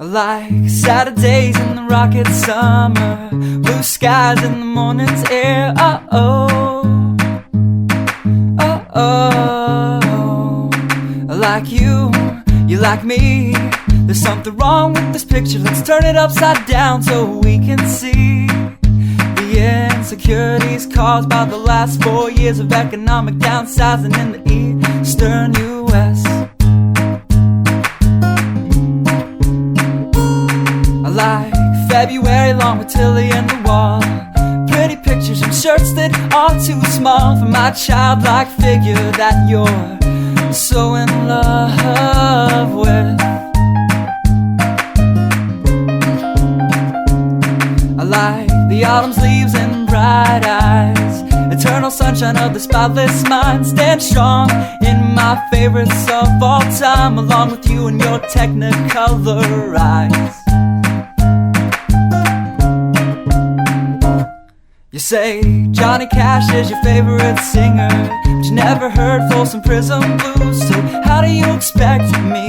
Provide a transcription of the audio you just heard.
Like Saturdays in the rocket summer, blue skies in the morning's air. Oh, oh, oh, oh. Like you like me. There's something wrong with this picture. Let's turn it upside down so we can see the insecurities caused by the last 4 years of economic downsizing in the eastern U.S. I like February long with Tilly and the wall, pretty pictures and shirts that are too small for my childlike figure that you're so in love with. I like the autumn's leaves and bright eyes, eternal sunshine of the spotless mind. Stand strong in my favorites of all time, along with you and your technicolor eyes. You say Johnny Cash is your favorite singer, but you never heard Folsom Prison Blues. So how do you expect me